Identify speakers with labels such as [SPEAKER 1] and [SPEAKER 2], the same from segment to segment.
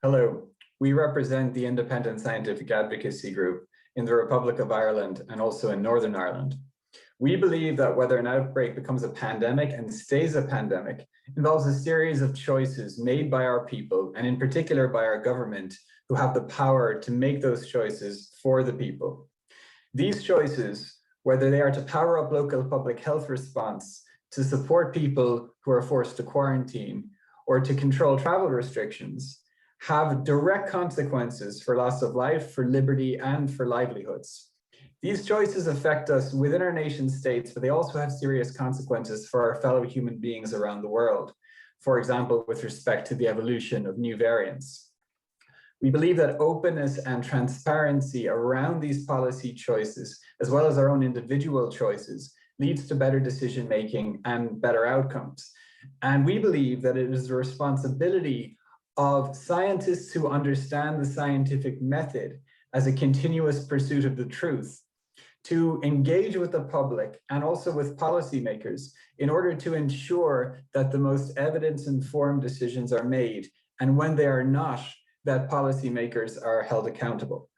[SPEAKER 1] Hello, we represent the Independent Scientific Advocacy Group in the Republic of Ireland and also in Northern Ireland. We believe that whether an outbreak becomes a pandemic and stays a pandemic involves a series of choices made by our people, and in particular by our government, who have the power to make those choices for the people. These choices, whether they are to power up local public health response, to support people who are forced to quarantine, or to control travel restrictions, have direct consequences for loss of life, for liberty, and for livelihoods. These choices affect us within our nation states, but they also have serious consequences for our fellow human beings around the world. For example, with respect to the evolution of new variants. We believe that openness and transparency around these policy choices, as well as our own individual choices, leads to better decision-making and better outcomes. And we believe that it is the responsibility of scientists who understand the scientific method as a continuous pursuit of the truth to engage with the public and also with policymakers in order to ensure that the most evidence-informed decisions are made, and when they are not, that policymakers are held accountable.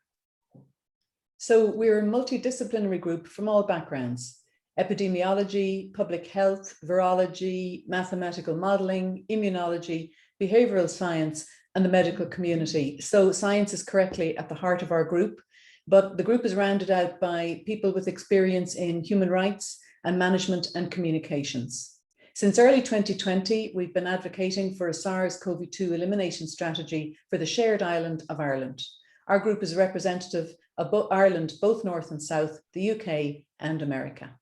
[SPEAKER 2] So we're a multidisciplinary group from all backgrounds: epidemiology, public health, virology, mathematical modeling, immunology, behavioral science, and the medical community. So science is correctly at the heart of our group, but the group is rounded out by people with experience in human rights and management and communications. Since early 2020, we've been advocating for a SARS-CoV-2 elimination strategy for the shared island of Ireland. Our group is representative of Ireland, both North and South, the UK and America.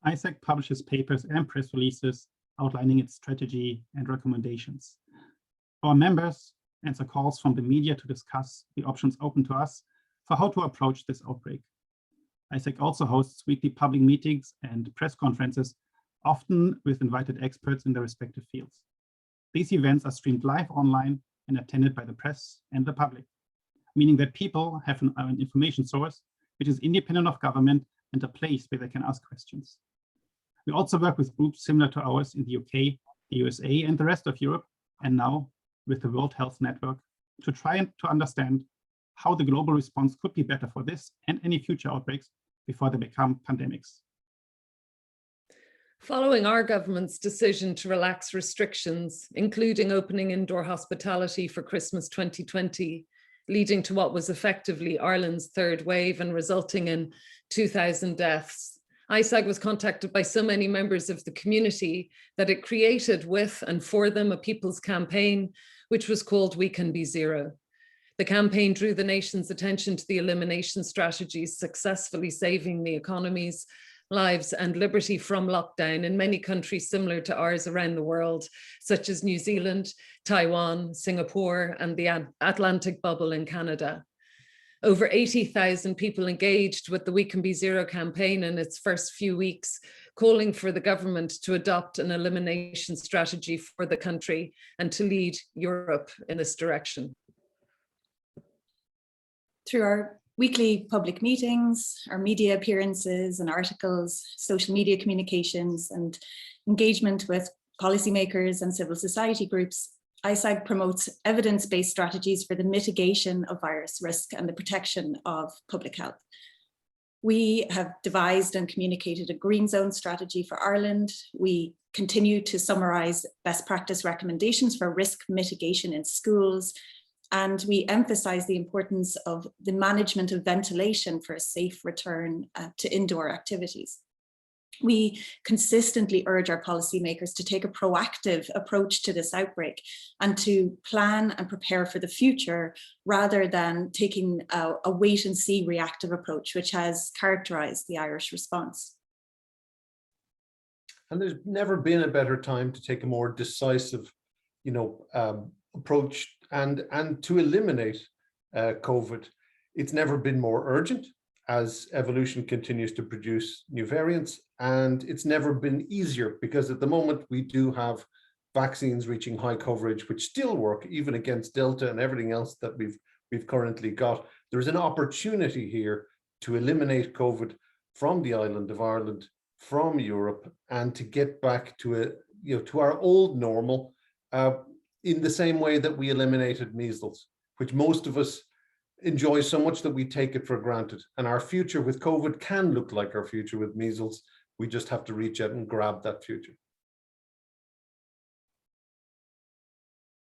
[SPEAKER 3] ISAG publishes papers and press releases outlining its strategy and recommendations. Our members answer calls from the media to discuss the options open to us for how to approach this outbreak. ISAG also hosts weekly public meetings and press conferences, often with invited experts in their respective fields. These events are streamed live online and attended by the press and the public, meaning that people have an information source which is independent of government and a place where they can ask questions. We also work with groups similar to ours in the UK, the USA, and the rest of Europe, and now with the World Health Network, to try to understand how the global response could be better for this and any future outbreaks before they become pandemics.
[SPEAKER 4] Following our government's decision to relax restrictions, including opening indoor hospitality for Christmas 2020, leading to what was effectively Ireland's third wave and resulting in 2,000 deaths, ISAG was contacted by so many members of the community that it created with and for them a people's campaign, which was called We Can Be Zero. The campaign drew the nation's attention to the elimination strategies successfully saving the economies, lives and liberty from lockdown in many countries similar to ours around the world, such as New Zealand, Taiwan, Singapore, and the Atlantic bubble in Canada. Over 80,000 people engaged with the We Can Be Zero campaign in its first few weeks, calling for the government to adopt an elimination strategy for the country and to lead Europe in this direction.
[SPEAKER 5] Through our weekly public meetings, our media appearances and articles, social media communications, and engagement with policymakers and civil society groups, ISAG promotes evidence-based strategies for the mitigation of virus risk and the protection of public health. We have devised and communicated a green zone strategy for Ireland. We continue to summarise best practice recommendations for risk mitigation in schools, and we emphasise the importance of the management of ventilation for a safe return to indoor activities. We consistently urge our policymakers to take a proactive approach to this outbreak and to plan and prepare for the future rather than taking a wait and see reactive approach, which has characterized the Irish response.
[SPEAKER 6] And there's never been a better time to take a more decisive, approach and to eliminate COVID. It's never been more urgent as evolution continues to produce new variants, and it's never been easier because at the moment we do have vaccines reaching high coverage which still work even against Delta and everything else that we've currently got. There's an opportunity here to eliminate COVID from the island of Ireland, from Europe, and to get back to to our old normal in the same way that we eliminated measles, which most of us enjoy so much that we take it for granted. And our future with COVID can look like our future with measles. We just have to reach out and grab that future.